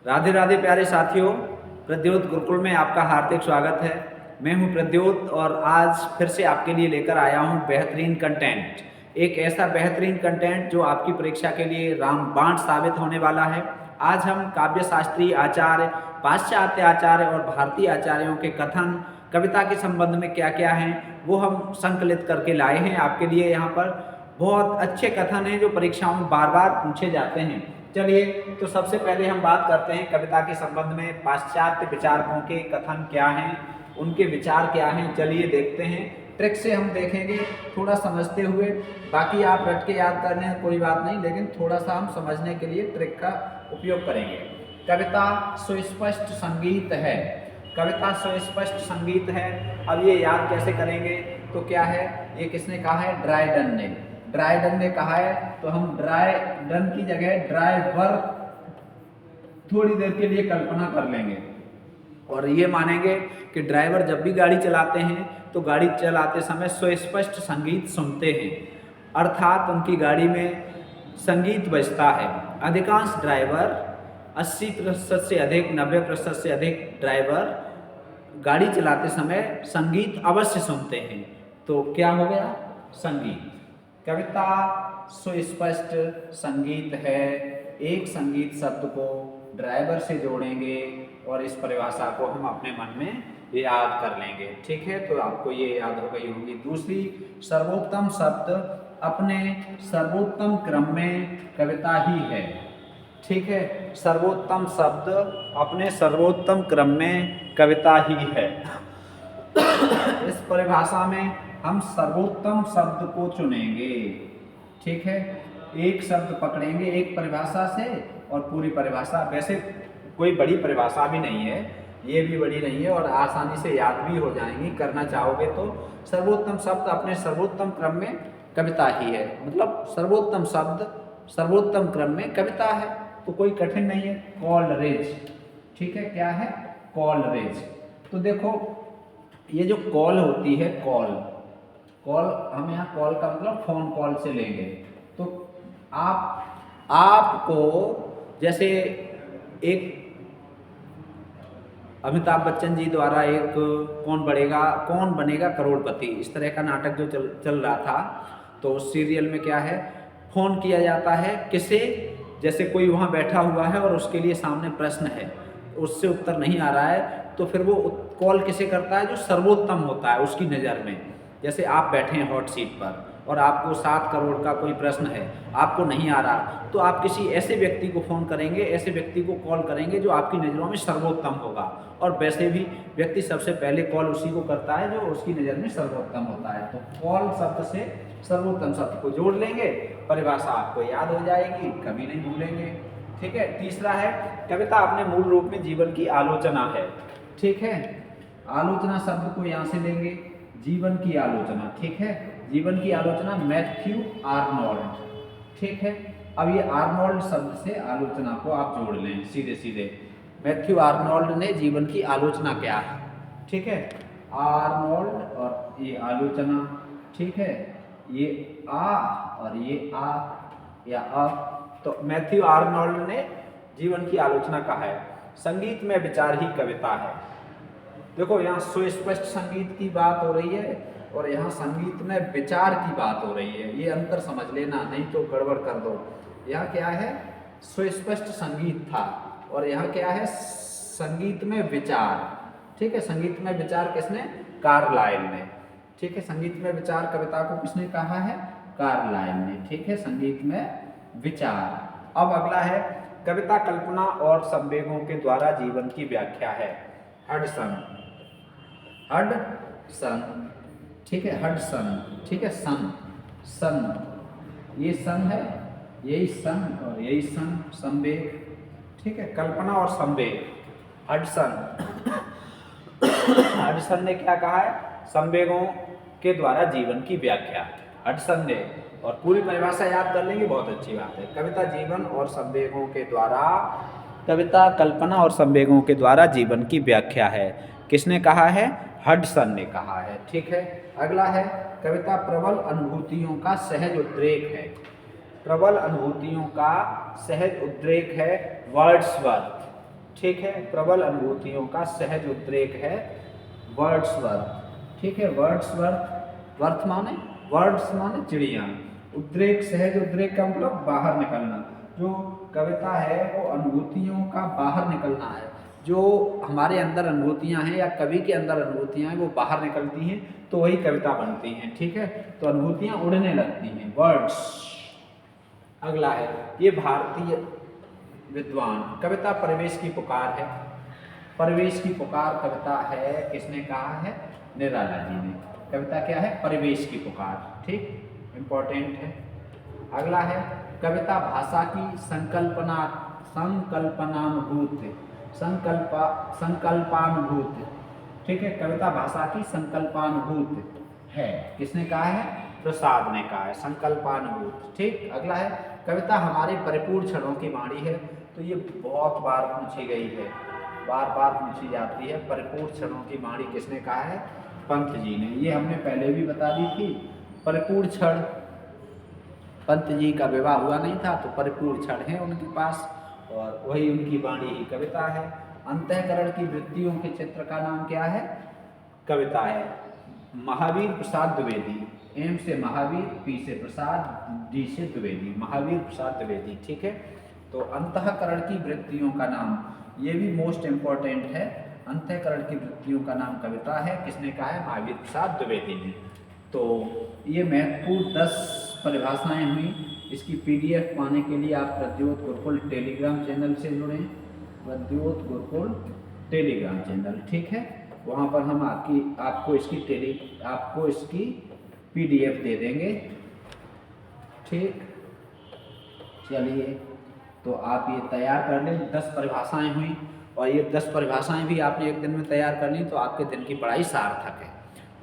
राधे राधे प्यारे साथियों, प्रद्योत गुरुकुल में आपका हार्दिक स्वागत है। मैं हूं प्रद्योत और आज फिर से आपके लिए लेकर आया हूं बेहतरीन कंटेंट। एक ऐसा बेहतरीन कंटेंट जो आपकी परीक्षा के लिए रामबाण साबित होने वाला है। आज हम काव्य शास्त्रीय आचार्य, पाश्चात्य आचार्य और भारतीय आचार्यों के कथन कविता के संबंध में क्या क्या हैं वो हम संकलित करके लाए हैं आपके लिए। यहाँ पर बहुत अच्छे कथन हैं जो परीक्षाओं में बार बार पूछे जाते हैं। चलिए, तो सबसे पहले हम बात करते हैं कविता के संबंध में पाश्चात्य विचारकों के कथन क्या हैं, उनके विचार क्या हैं। चलिए देखते हैं, ट्रिक से हम देखेंगे थोड़ा समझते हुए। बाकी आप रट के याद कर लें कोई बात नहीं, लेकिन थोड़ा सा हम समझने के लिए ट्रिक का उपयोग करेंगे। कविता सुस्पष्ट संगीत है, कविता सुस्पष्ट संगीत है। अब ये याद कैसे करेंगे, तो क्या है, ये किसने कहा है, ड्राइडन ने। ड्राइडन ने कहा है तो हम ड्राइडन की जगह ड्राइवर थोड़ी देर के लिए कल्पना कर लेंगे और ये मानेंगे कि ड्राइवर जब भी गाड़ी चलाते हैं तो गाड़ी चलाते समय सुस्पष्ट संगीत सुनते हैं, अर्थात उनकी गाड़ी में संगीत बजता है। अधिकांश ड्राइवर 80% से अधिक, 90% से अधिक ड्राइवर गाड़ी चलाते समय संगीत अवश्य सुनते हैं। तो क्या हो गया, संगीत। कविता सुस्पष्ट संगीत है। एक संगीत शब्द को ड्राइवर से जोड़ेंगे और इस परिभाषा को हम अपने मन में याद कर लेंगे। ठीक है, तो आपको ये याद हो गई होगी। दूसरी, सर्वोत्तम शब्द अपने सर्वोत्तम क्रम में कविता ही है। ठीक है, सर्वोत्तम शब्द अपने सर्वोत्तम क्रम में कविता ही है। इस परिभाषा में हम सर्वोत्तम शब्द को चुनेंगे। ठीक है, एक शब्द पकड़ेंगे एक परिभाषा से और पूरी परिभाषा, वैसे कोई बड़ी परिभाषा भी नहीं है, ये भी बड़ी नहीं है और आसानी से याद भी हो जाएंगी, करना चाहोगे तो। सर्वोत्तम शब्द अपने सर्वोत्तम क्रम में कविता ही है, मतलब सर्वोत्तम शब्द सर्वोत्तम क्रम में कविता है, तो कोई कठिन नहीं है। कॉलरेज, ठीक है, क्या है, कॉलरेज। तो देखो, ये जो कॉल होती है, कॉल हम यहाँ कॉल का मतलब फोन कॉल से लेंगे। तो आपको जैसे एक अमिताभ बच्चन जी द्वारा एक कौन बनेगा करोड़पति, इस तरह का नाटक जो चल रहा था, तो उस सीरियल में क्या है, फोन किया जाता है किसे, जैसे कोई वहाँ बैठा हुआ है और उसके लिए सामने प्रश्न है, उससे उत्तर नहीं आ रहा है, तो फिर वो कॉल किसे करता है, जो सर्वोत्तम होता है उसकी नज़र में। जैसे आप बैठे हैं हॉट सीट पर और आपको 7 करोड़ का कोई प्रश्न है, आपको नहीं आ रहा, तो आप किसी ऐसे व्यक्ति को फ़ोन करेंगे, ऐसे व्यक्ति को कॉल करेंगे जो आपकी नज़रों में सर्वोत्तम होगा। और वैसे भी व्यक्ति सबसे पहले कॉल उसी को करता है जो उसकी नज़र में सर्वोत्तम होता है। तो कॉल शब्द से सर्वोत्तम शब्द को जोड़ लेंगे, परिभाषा आपको याद हो जाएगी, कभी नहीं भूलेंगे। ठीक है। तीसरा है, कविता अपने मूल रूप में जीवन की आलोचना है। ठीक है, आलोचना शब्द को यहाँ से लेंगे, जीवन की आलोचना। ठीक है, जीवन की आलोचना, मैथ्यू आर्नोल्ड। ठीक है, अब ये आर्नोल्ड शब्द से आलोचना को आप जोड़ लें सीधे सीधे। मैथ्यू आर्नोल्ड ने जीवन की आलोचना किया है। ठीक है, आर्नोल्ड और ये आलोचना। ठीक है, ये आ और ये आ या अ, तो मैथ्यू आर्नोल्ड ने जीवन की आलोचना कहा है। संगीत में विचार ही कविता है। देखो, यहाँ सुस्पष्ट संगीत की बात हो रही है और यहाँ संगीत में विचार की बात हो रही है, ये अंतर समझ लेना, नहीं तो गड़बड़ कर दो। यहाँ क्या है, सुस्पष्ट संगीत था और यहाँ क्या है, संगीत में विचार। ठीक है, संगीत में विचार किसने, कार्लाइल ने। ठीक है, संगीत में विचार कविता को किसने कहा है, कार्लाइल ने। ठीक है, संगीत में विचार। अब अगला है, कविता कल्पना और संवेगों के द्वारा जीवन की व्याख्या है। हडसन, ठीक है, हडसन। ठीक है, सन, ये सन है, यही सन और यही सन, संवेग। ठीक है, कल्पना और संवेग, हडसन ने क्या कहा है, संवेगों के द्वारा जीवन की व्याख्या, हडसन ने। और पूरी परिभाषा याद कर लेंगे, बहुत अच्छी बात है। कविता जीवन और संवेगों के द्वारा, कविता कल्पना और संवेगों के द्वारा जीवन की व्याख्या है। किसने कहा है, हडसन ने कहा है। ठीक है, अगला है, कविता प्रबल अनुभूतियों का सहज उद्रेक है। प्रबल अनुभूतियों का सहज उद्रेक है वर्ड्सवर्थ। ठीक है, प्रबल अनुभूतियों का सहज उद्रेक है वर्ड्सवर्थ। ठीक है, वर्ड्सवर्थ, वर्थ माने वर्ड्स माने चिड़िया, उद्रेक सहज उद्रेक का मतलब बाहर निकलना। जो कविता है वो अनुभूतियों का बाहर निकलना है। जो हमारे अंदर अनुभूतियाँ हैं या कवि के अंदर अनुभूतियाँ हैं वो बाहर निकलती हैं तो वही कविता बनती हैं। ठीक है, तो अनुभूतियाँ उड़ने लगती हैं, वर्ड्स। अगला है, ये भारतीय विद्वान, कविता परिवेश की पुकार है। परिवेश की पुकार कविता है, किसने कहा है? निराला जी ने। कविता क्या है? परिवेश की पुकार। ठीक, इंपॉर्टेंट है। अगला है, कविता भाषा की संकल्पनानुभूत संकल्पानुभूत। ठीक है, कविता भाषा की संकल्पानुभूत है, किसने कहा है? प्रसाद ने कहा है, संकल्पानुभूत। ठीक, अगला है, कविता हमारे परिपूर्ण क्षणों की वाणी है। तो ये बहुत बार पूछी गई है, बार बार पूछी जाती है। परिपूर्ण क्षणों की वाणी किसने कहा है? पंत जी ने। ये हमने पहले भी बता दी थी। परिपूर्ण क्षण, पंत जी का विवाह हुआ नहीं था तो परिपूर्ण क्षण है उनके पास, और वही उनकी वाणी ही कविता है। अंतःकरण की वृत्तियों के चित्र का नाम क्या है? कविता है। महावीर प्रसाद द्विवेदी, एम से महावीर, पी से प्रसाद, डी से द्विवेदी, महावीर प्रसाद द्विवेदी। ठीक है, तो अंतःकरण की वृत्तियों का नाम, ये भी मोस्ट इम्पॉर्टेंट है। अंतःकरण की वृत्तियों का नाम कविता है, किसने कहा है? महावीर प्रसाद द्विवेदी ने। तो ये महत्वपूर्ण 10 परिभाषाएं हुई। इसकी पीडीएफ पाने के लिए आप प्रद्योत गुरुकुल टेलीग्राम चैनल से जुड़ें, प्रद्योत गुरुकुल टेलीग्राम चैनल। ठीक है, वहाँ पर हम आपको इसकी पीडीएफ दे देंगे। ठीक, चलिए, तो आप ये तैयार कर लें। 10 परिभाषाएं हुई, और ये 10 परिभाषाएं भी आपने एक दिन में तैयार कर ली तो आपके दिन की पढ़ाई सार्थक है।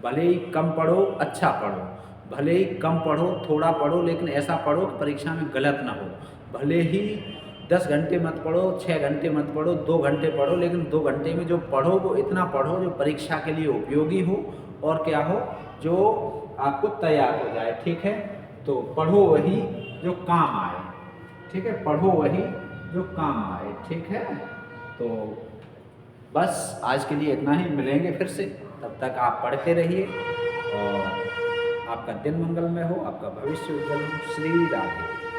भले ही कम पढ़ो, अच्छा पढ़ो, भले ही कम पढ़ो, थोड़ा पढ़ो, लेकिन ऐसा पढ़ो कि परीक्षा में गलत ना हो। भले ही 10 घंटे मत पढ़ो, 6 घंटे मत पढ़ो, 2 घंटे पढ़ो, लेकिन 2 घंटे में जो पढ़ो वो इतना पढ़ो जो परीक्षा के लिए उपयोगी हो, और क्या हो, जो आपको तैयार हो जाए। ठीक है, तो पढ़ो वही जो काम आए। ठीक है, पढ़ो वही जो काम आए। ठीक है, तो बस आज के लिए इतना ही। मिलेंगे फिर से, तब तक आप पढ़ते रहिए और आपका दिन मंगलमय हो, आपका भविष्य उज्जवल हो। श्री राधे।